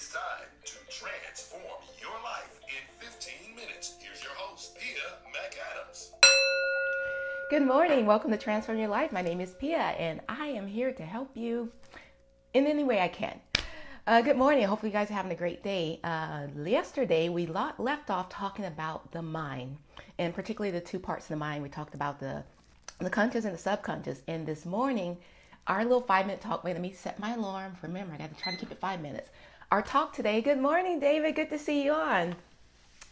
It's time to transform your life in 15 minutes. Here's your host, Pia McAdams. Good morning. Welcome to Transform Your Life. My name is Pia, and I am here to help you in any way I can. Good morning. Hopefully, you guys are having a great day. Yesterday, we left off talking about the mind, and particularly the two parts of the mind. We talked about the conscious and the subconscious. And this morning, our little 5-minute talk. Wait, let me set my alarm. Remember, I got to try to keep it 5 minutes. Our talk today. Good morning, David. Good to see you on.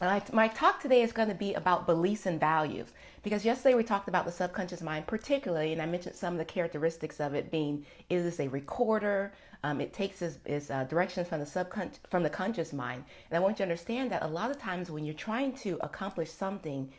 My talk today is going to be about beliefs and values, because yesterday we talked about the subconscious mind particularly, and I mentioned some of the characteristics of it being, it is a recorder. It takes its directions from the conscious mind. And I want you to understand that a lot of times when you're trying to accomplish something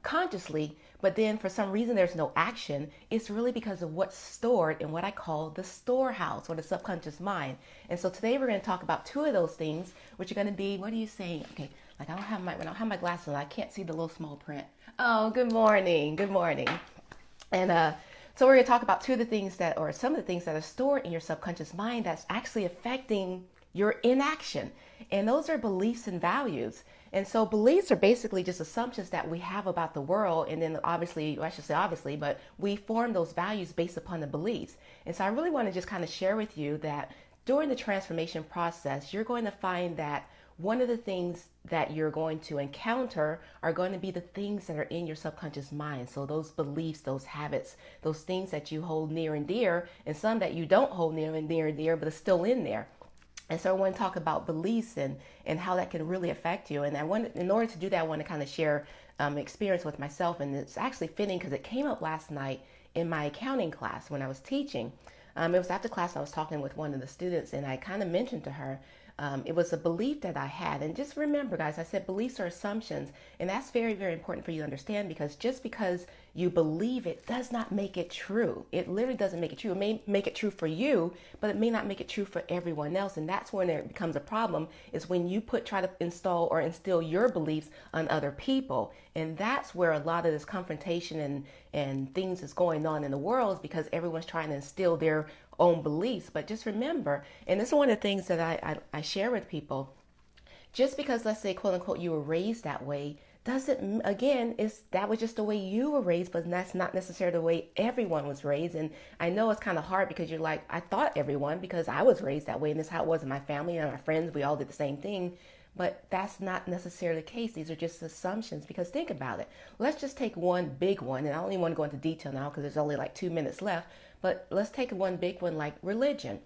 consciously, but then for some reason there's no action, it's really because of what's stored in what I call the storehouse or the subconscious mind. And so today we're going to talk about two of those things, which are going to be, what are you saying? Okay, like when I don't have my glasses on, I can't see the little small print. Oh, good morning. Good morning. And so we're going to talk about two of the things that, or some of the things that are stored in your subconscious mind that's actually affecting your inaction. And those are beliefs and values. And so beliefs are basically just assumptions that we have about the world. And then obviously, I should say obviously, but we form those values based upon the beliefs. And so I really want to just kind of share with you that during the transformation process, you're going to find that one of the things that you're going to encounter are going to be the things that are in your subconscious mind. So those beliefs, those habits, those things that you hold near and dear, and some that you don't hold near and dear, but it's still in there. And so I want to talk about beliefs and how that can really affect you. And in order to do that, I want to kind of share experience with myself. And it's actually fitting because it came up last night in my accounting class when I was teaching. It was after class, I was talking with one of the students, and I kind of mentioned to her, it was a belief that I had. And just remember, guys, I said beliefs are assumptions. And that's very, very important for you to understand, because just because you believe it does not make it true. It literally doesn't make it true. It may make it true for you, but it may not make it true for everyone else. And that's when it becomes a problem, is when you try to install or instill your beliefs on other people. And that's where a lot of this confrontation and things is going on in the world, is because everyone's trying to instill their own beliefs. But just remember, and this is one of the things that I share with people, just because, let's say, quote unquote, you were raised that way, doesn't, again, that was just the way you were raised, but that's not necessarily the way everyone was raised. And I know it's kind of hard, because you're like, I thought everyone, because I was raised that way, and this is how it was in my family and my friends, we all did the same thing. But that's not necessarily the case. These are just assumptions, because think about it. Let's just take one big one, and I don't even want to go into detail now because there's only like 2 minutes left, but let's take one big one like religion.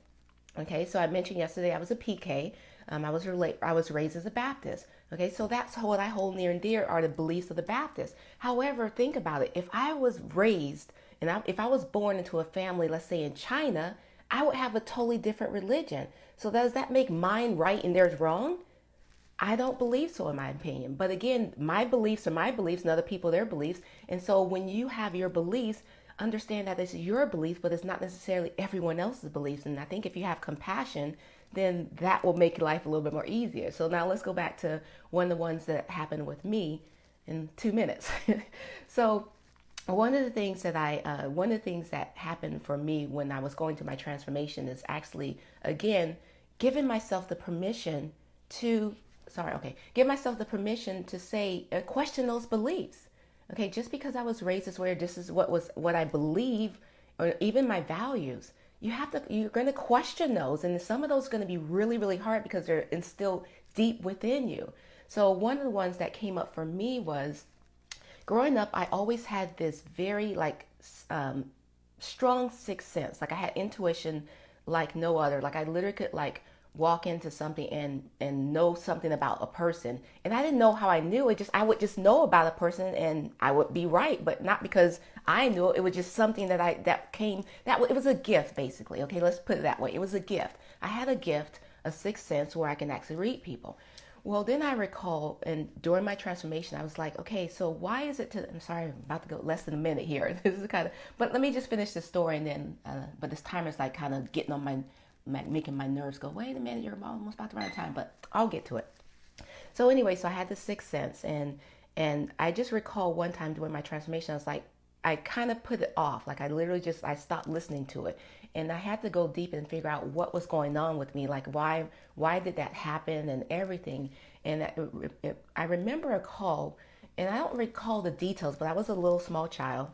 Okay, so I mentioned yesterday I was a PK. I was raised as a Baptist. Okay, so that's what I hold near and dear, are the beliefs of the Baptist. However, think about it. If I was raised and if I was born into a family, let's say in China, I would have a totally different religion. So does that make mine right and theirs wrong? I don't believe so, in my opinion. But again, my beliefs are my beliefs and other people their beliefs. And so when you have your beliefs, understand that it's your beliefs, but it's not necessarily everyone else's beliefs. And I think if you have compassion, then that will make life a little bit more easier. So now let's go back to one of the ones that happened with me in 2 minutes. So one of the things that happened for me when I was going through my transformation is actually, again, giving myself the permission to say, question those beliefs. Okay, just because I was raised this way, or this is what I believe, or even my values, you're going to question those, and some of those are going to be really, really hard because they're instilled deep within you. So one of the ones that came up for me was, growing up, I always had this very strong sixth sense. Like I had intuition like no other. Like I literally could walk into something and know something about a person. And I didn't know how I knew it. I would just know about a person and I would be right, but not because I knew it. It was just something it was a gift, basically. Okay, let's put it that way. It was a gift. I had a gift, a sixth sense, where I can actually read people. Well, then I recall, and during my transformation, I was like, okay, so why is it I'm sorry, I'm about to go less than a minute here. This is but let me just finish the story, and then, but this timer's like kind of getting on making my nerves go, wait a minute, you're almost about to run out of time, but I'll get to it. So anyway, so I had the sixth sense, and I just recall one time during my transformation, I was like, I kind of put it off. Like I literally I stopped listening to it. And I had to go deep and figure out what was going on with me, like why did that happen and everything. And I remember a call, and I don't recall the details, but I was a little small child.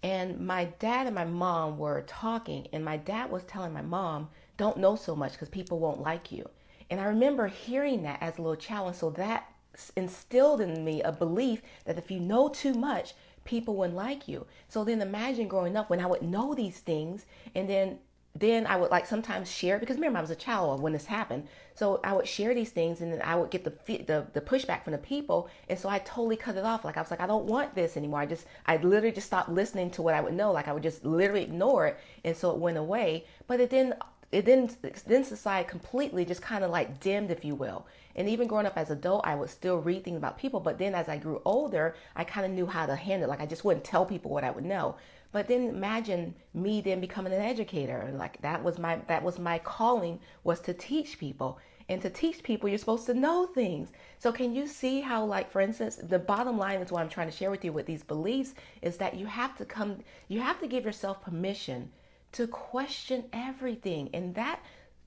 And my dad and my mom were talking, and my dad was telling my mom, don't know so much because people won't like you. And I remember hearing that as a little child. And so that instilled in me a belief that if you know too much, people wouldn't like you. So then imagine growing up when I would know these things, and then I would like sometimes share, because remember I was a child when this happened. So I would share these things, and then I would get the pushback from the people, and so I totally cut it off. Like I was like, I don't want this anymore. I literally just stopped listening to what I would know. Like I would just literally ignore it, and so it went away. But then society completely just kind of like dimmed, if you will. And even growing up as an adult, I would still read things about people. But then as I grew older, I kind of knew how to handle it. Like I just wouldn't tell people what I would know. But then imagine me then becoming an educator. Like that was my calling, was to teach people. And to teach people, you're supposed to know things. So can you see how, like, for instance, the bottom line is what I'm trying to share with you with these beliefs is that you have to give yourself permission to question everything. And that,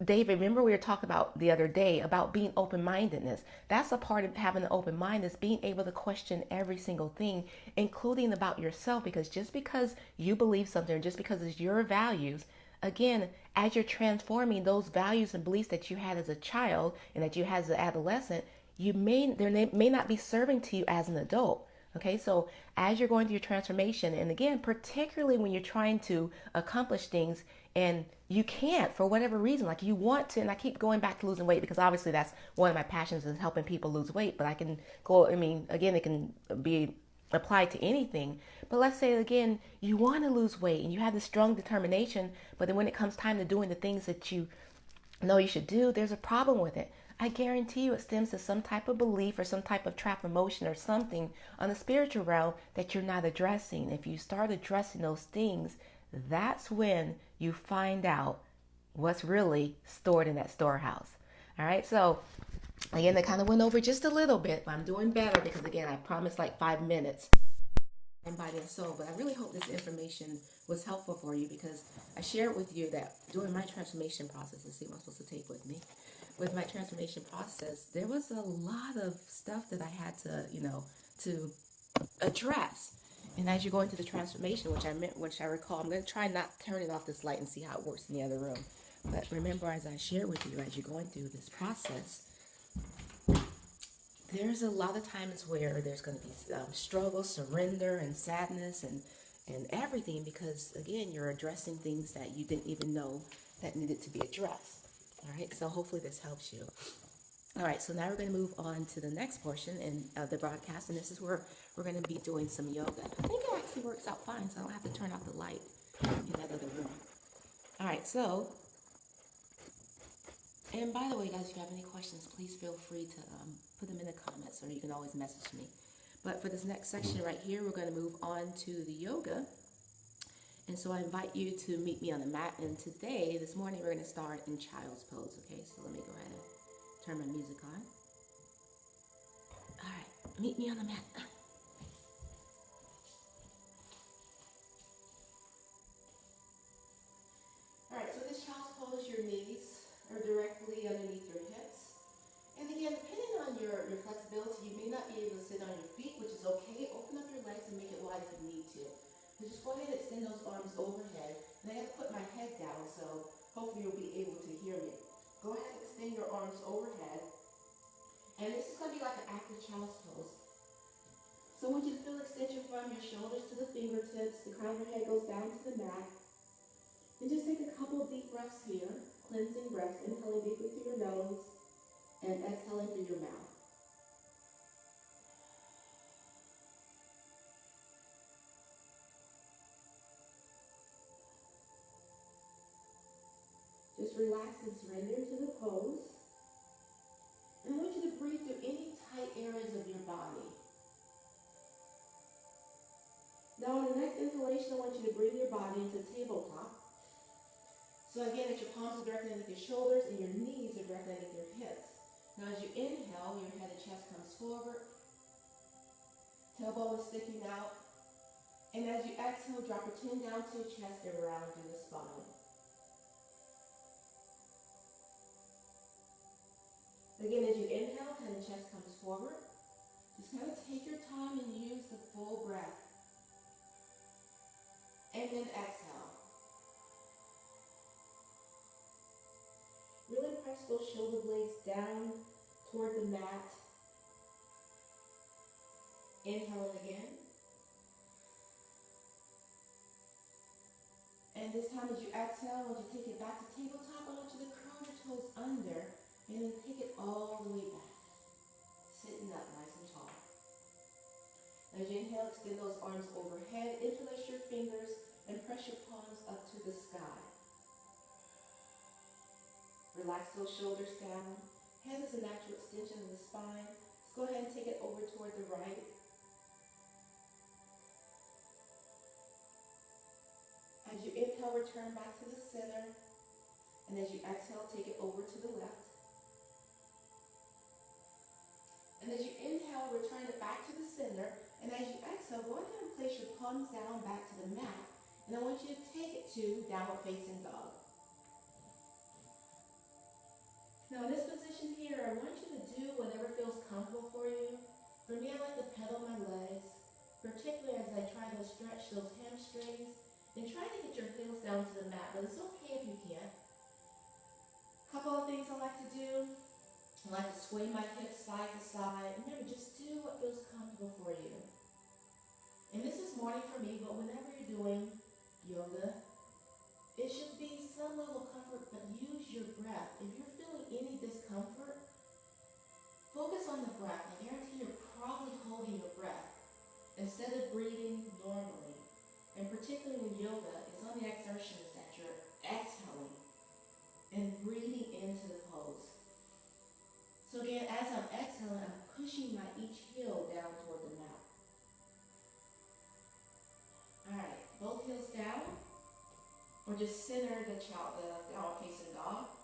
David, remember we were talking about the other day about being open-mindedness. That's a part of having an open mind, is being able to question every single thing, including about yourself. Because just because you believe something, or just because it's your values, again, as you're transforming those values and beliefs that you had as a child and that you had as an adolescent, they may not be serving to you as an adult. Okay, so as you're going through your transformation, and again, particularly when you're trying to accomplish things and you can't for whatever reason, like you want to, and I keep going back to losing weight because obviously that's one of my passions, is helping people lose weight. But again, it can be applied to anything. But let's say again, you want to lose weight and you have this strong determination, but then when it comes time to doing the things that you know you should do, there's a problem with it. I guarantee you it stems to some type of belief or some type of trap emotion or something on the spiritual realm that you're not addressing. If you start addressing those things, that's when you find out what's really stored in that storehouse. All right, so again, I kind of went over just a little bit, but I'm doing better because again, I promised like 5 minutes. And body and soul. But I really hope this information was helpful for you, because I shared with you that during my transformation process, let's see what I'm supposed to take with me. With my transformation process, there was a lot of stuff that I had to address. And as you're going through the transformation, which I recall, I'm going to try not turning off this light and see how it works in the other room. But remember, as I shared with you, as you're going through this process, there's a lot of times where there's going to be struggle, surrender, and sadness, and everything, because again, you're addressing things that you didn't even know that needed to be addressed. All right, so hopefully this helps you. All right, so now we're going to move on to the next portion of the broadcast, and this is where we're going to be doing some yoga. I think it actually works out fine, so I don't have to turn off the light in that other room. All right, so, and by the way, guys, if you have any questions, please feel free to put them in the comments, or you can always message me. But for this next section right here, we're going to move on to the yoga. And so I invite you to meet me on the mat. And this morning, we're going to start in child's pose. Okay, so let me go ahead and turn my music on. All right, meet me on the mat. All right, so this child's pose, your knees are directly underneath your hips. And again, depending on your flexibility, you may not be able to sit on your feet, which is okay. Open up your legs and make it wide if you need to. So just go ahead and extend those arms overhead. And I have to put my head down, so hopefully you'll be able to hear me. Go ahead and extend your arms overhead. And this is going to be like an active child's pose. So I want you to feel extension from your shoulders to the fingertips. The crown of your head goes down to the mat. And just take a couple of deep breaths here. Cleansing breaths. Inhaling deeply through your nose and exhaling through your mouth. Just relax and surrender to the pose. And I want you to breathe through any tight areas of your body. Now on the next inhalation, I want you to bring your body into tabletop. So again, that your palms are directly underneath your shoulders and your knees are directly underneath your hips. Now as you inhale, your head and chest comes forward. Tailbone is sticking out. And as you exhale, drop your chin down to your chest and round through the spine. chest comes forward. Just kind of take your time and use the full breath. And then exhale. Really press those shoulder blades down toward the mat. Inhale again. And this time as you exhale, I want you to take it back to tabletop. I want you to curl your toes under and then take it all the way back. Sitting up nice and tall. As you inhale, extend those arms overhead, interlace your fingers, and press your palms up to the sky. Relax those shoulders down. Head is a natural extension of the spine. Let's go ahead and take it over toward the right. As you inhale, return back to the center. And as you exhale, take it over to the left. And as you inhale, return it back to the center. And as you exhale, go ahead and place your palms down back to the mat. And I want you to take it to downward facing dog. Now in this position here, I want you to do whatever feels comfortable for you. For me, I like to pedal my legs, particularly as I try to stretch those hamstrings and try to get your heels down to the mat, but it's okay if you can't. A couple of things I like to do. I like to sway my hips side to side. Remember, just do what feels comfortable for you. And this is morning for me, but whenever you're doing yoga, it should be some level of comfort, but use your breath. If you're feeling any discomfort, focus on the breath. I guarantee you're probably holding your breath instead of breathing normally. And particularly in yoga, it's on the exertions that you're exhaling and breathing into the pose. So again, as I'm exhaling, I'm pushing my each heel down toward the mat. All right, both heels down, or just center the downward facing dog.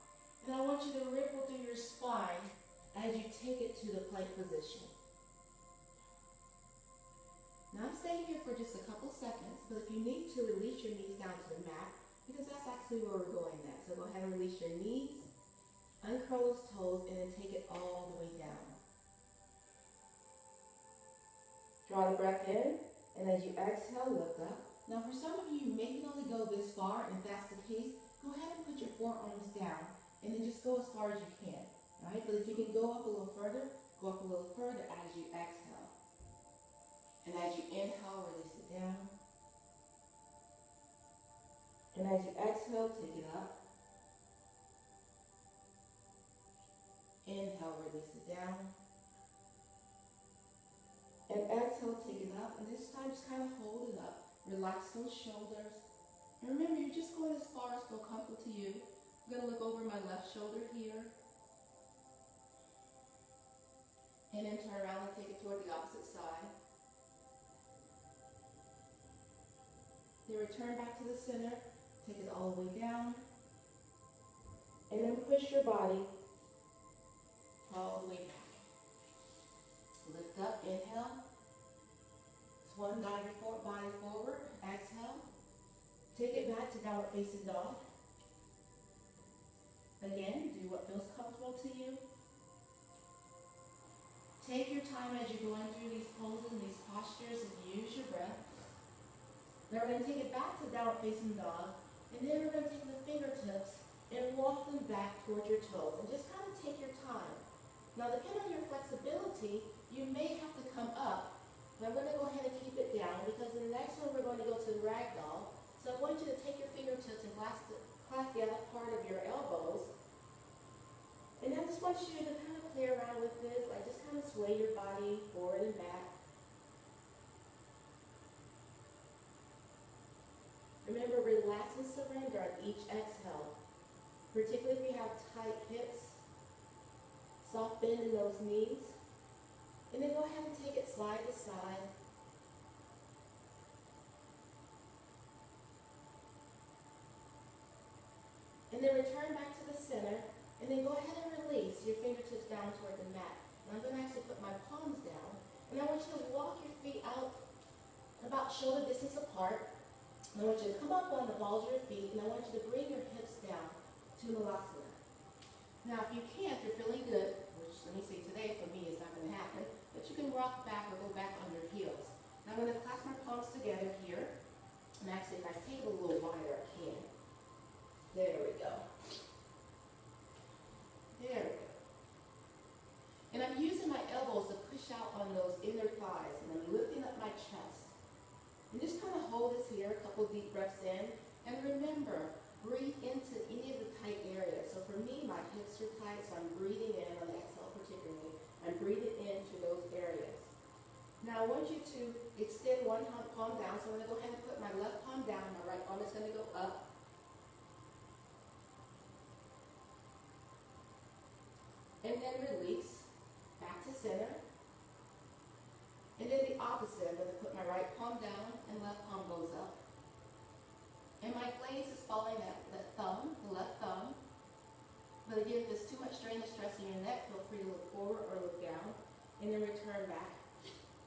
And I want you to ripple through your spine as you take it to the plank position. Now I'm staying here for just a couple seconds, but if you need to, release your knees down to the mat, because that's actually where we're going next. So go ahead and release your knees, uncurl those toes, and then take it all the way down. Draw the breath in, and as you exhale, look up. Now for some of you, you may can only go this far, and if that's the case, go ahead and put your forearms down, and then just go as far as you can. All right, but if you can go up a little further, go up a little further as you exhale. And as you inhale, release it down. And as you exhale, take it up. Inhale, release it down. And exhale, take it up. And this time, just kind of hold it up. Relax those shoulders. And remember, you're just going as far as feel comfortable to you. I'm going to look over my left shoulder here. And then turn around and take it toward the opposite side. Then return back to the center. Take it all the way down. And then push your body all the way back. Lift up, inhale. Swan dive your body forward. Exhale. Take it back to downward facing dog. Again, do what feels comfortable to you. Take your time as you're going through these poses and these postures and use your breath. Now we're going to take it back to downward facing dog, and then we're going to take the fingertips and walk them back towards your toes, and just kind of take your time. Now depending on your flexibility, you may have to come up, but I'm going to go ahead and keep it down, because in the next one we're going to go to the ragdoll. So I want you to take your fingertips and clasp the other part of your elbows, and I just want you to kind of play around with this, like just kind of sway your body forward and back. Remember, relax and surrender at each exhale, particularly if you have tight hips, soft bend in those knees. And then go ahead and take it side to side. And then return back to the center, and then go ahead and release your fingertips down toward the mat. And I'm going to actually put my palms down, and I want you to walk your feet out about shoulder distance apart. I want you to come up on the balls of your feet, and I want you to bring your hips down to Malasana. Now, if you can't, if you're feeling good, which let me say today for me is not going to happen, but you can rock back or go back on your heels. Now I'm going to clasp my palms together here, and actually if I take it a little wider, I can. There we go. There we go. And I'm using my elbows to push out on those inner thighs, and I'm lifting up my chest. And just kind of hold this here, a couple deep breaths in, and remember, breathe into any of the tight areas. So for me, my hips are tight, so I'm breathing in on the exhale particularly. I'm breathing into those areas. Now I want you to extend one palm down, so I'm going to go ahead and put my left palm down, my right palm is going to go up. And then release, back to center. And then the opposite, I'm going to put my right palm down and left palm goes up. And my gaze is following that thumb, the left thumb. But again, if there's too much strain or stress in your neck, feel free to look forward or look down. And then return back.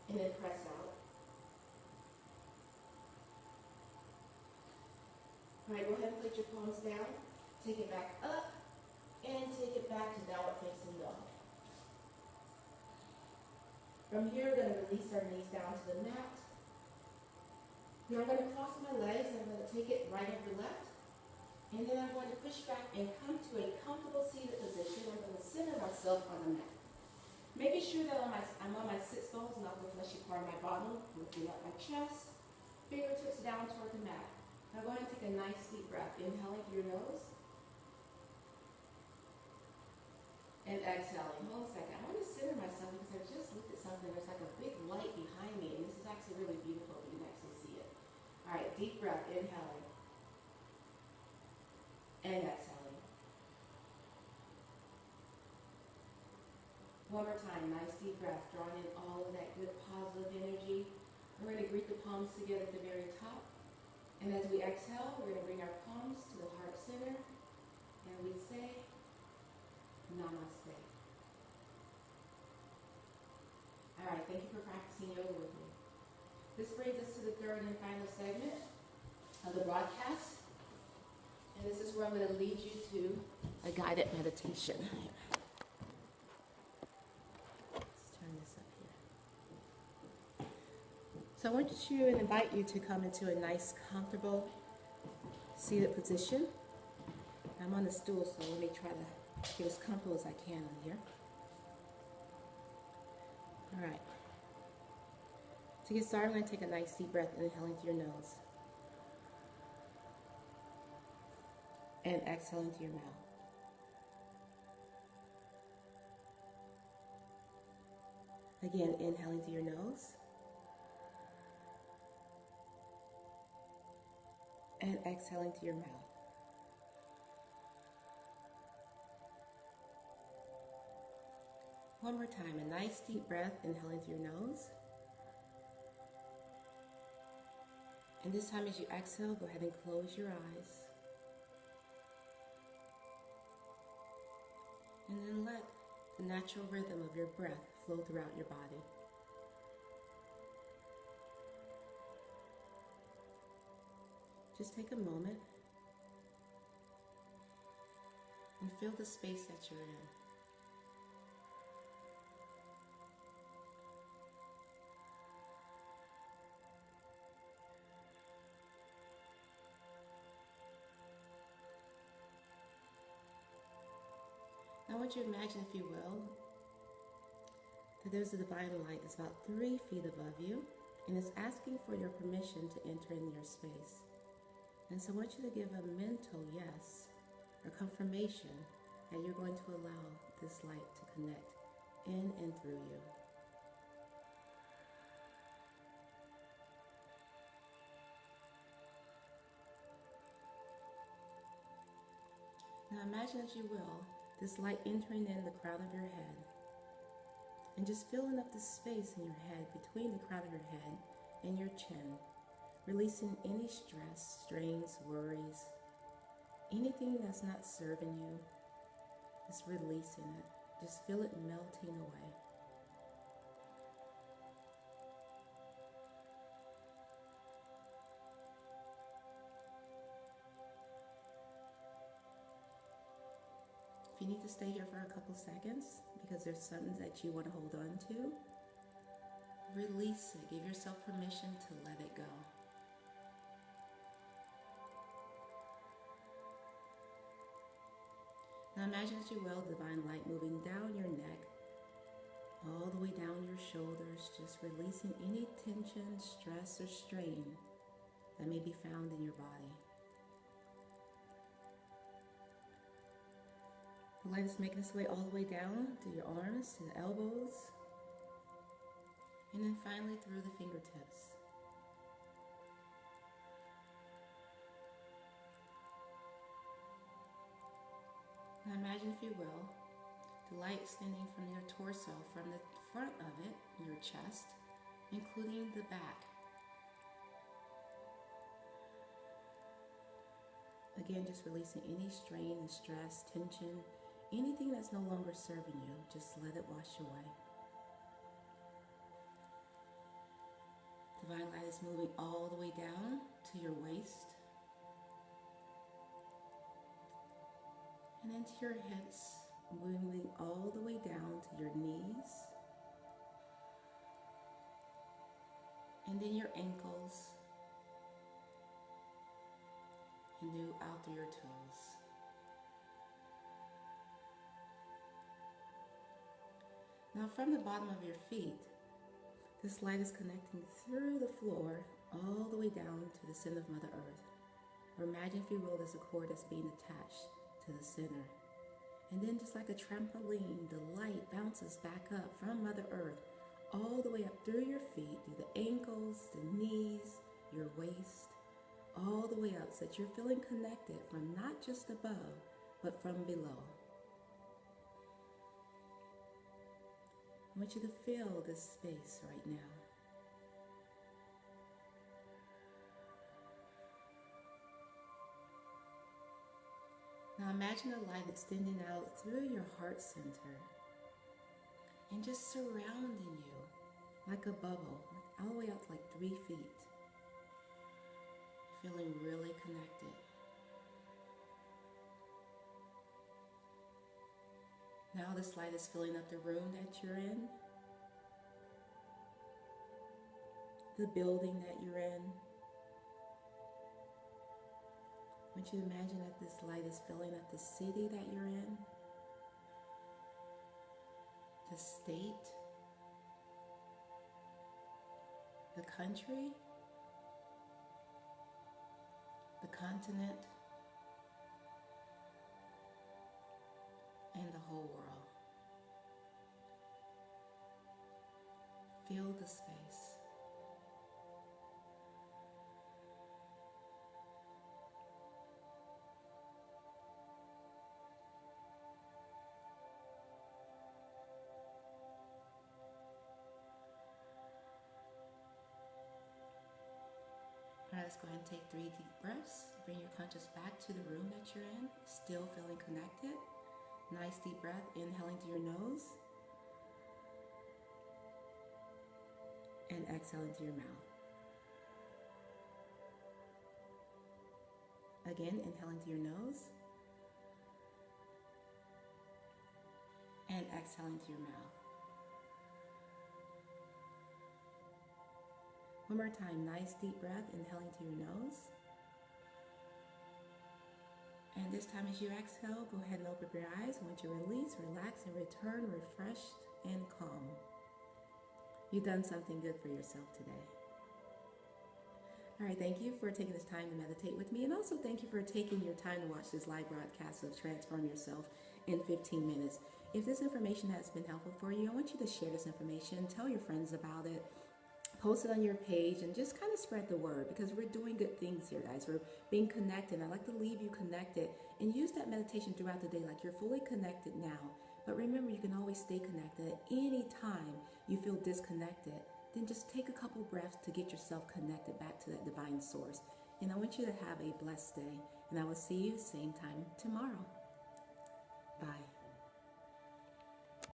And then press out. All right, go ahead and put your palms down. Take it back up. And take it back to downward facing dog. From here, we're going to release our knees down to the mat. Now I'm going to cross my legs and I'm going to take it right over left. And then I'm going to push back and come to a comfortable seated position. I'm going to center myself on the mat. Making sure that I'm on my sits bones, not the fleshy part of my bottom. Lifting up my chest. Fingertips down toward the mat. Now go ahead and take a nice deep breath. Inhaling through your nose. And exhaling. Hold a second. I want to center myself because I just looked at something. There's like a big light behind me, and this is actually really beautiful. You can actually see it. All right, deep breath. Inhaling. And exhaling. One more time. Nice deep breath. Drawing in all of that good positive energy. We're going to greet the palms together at the very top. And as we exhale, we're going to bring our palms to the heart center. And we say, Namaste. All right, thank you for practicing yoga with me. This brings us to the third and final segment of the broadcast. And this is where I'm going to lead you to a guided meditation. Let's turn this up here. So I want you to invite you to come into a nice, comfortable, seated position. I'm on the stool, so let me try to get as comfortable as I can on here. All right. To get started, I'm going to take a nice deep breath, inhaling through your nose. And exhaling through your mouth. Again, inhaling through your nose. And exhaling through your mouth. One more time, a nice deep breath, inhaling through your nose. And this time as you exhale, go ahead and close your eyes. And then let the natural rhythm of your breath flow throughout your body. Just take a moment and feel the space that you're in. I want you to imagine, if you will, that there's a divine light that's about 3 feet above you, and it's asking for your permission to enter in your space. And so I want you to give a mental yes, or confirmation, that you're going to allow this light to connect in and through you. Now imagine, as you will, this light entering in the crown of your head and just filling up the space in your head between the crown of your head and your chin, releasing any stress, strains, worries, anything that's not serving you, just releasing it. Just feel it melting away. If you need to stay here for a couple seconds because there's something that you want to hold on to, release it. Give yourself permission to let it go. Now imagine, as you will, divine light moving down your neck, all the way down your shoulders, just releasing any tension, stress, or strain that may be found in your body. The light is making its way all the way down to your arms, to the elbows, and then finally through the fingertips. Now imagine, if you will, the light extending from your torso, from the front of it, your chest, including the back. Again, just releasing any strain and stress, tension, anything that's no longer serving you. Just let it wash away. Divine light is moving all the way down to your waist and into your hips, moving all the way down to your knees and then your ankles and out through your toes. Now from the bottom of your feet, this light is connecting through the floor all the way down to the center of Mother Earth. Or imagine, if you will, there's a cord that's being attached to the center. And then, just like a trampoline, the light bounces back up from Mother Earth all the way up through your feet, through the ankles, the knees, your waist, all the way up, so that you're feeling connected from not just above, but from below. I want you to feel this space right now. Now imagine the light extending out through your heart center and just surrounding you like a bubble, all the way out to like 3 feet. Feeling really connected. Now this light is filling up the room that you're in, the building that you're in. I want you to imagine that this light is filling up the city that you're in, the state, the country, the continent, and the whole world. Feel the space. All right, let's go ahead and take 3 deep breaths. Bring your conscious back to the room that you're in, still feeling connected. Nice deep breath, inhaling through your nose and exhaling through your mouth. Again, inhaling through your nose and exhaling through your mouth. One more time, nice deep breath, inhaling through your nose. And this time, as you exhale, go ahead and open up your eyes. I want you to release, relax, and return refreshed and calm. You've done something good for yourself today. All right, thank you for taking this time to meditate with me. And also thank you for taking your time to watch this live broadcast of Transform Yourself in 15 minutes. If this information has been helpful for you, I want you to share this information, tell your friends about it, post it on your page, and just kind of spread the word, because we're doing good things here, guys. We're being connected. I'd like to leave you connected and use that meditation throughout the day like you're fully connected now. But remember, you can always stay connected. At any time you feel disconnected, then just take a couple breaths to get yourself connected back to that divine source. And I want you to have a blessed day. And I will see you same time tomorrow. Bye.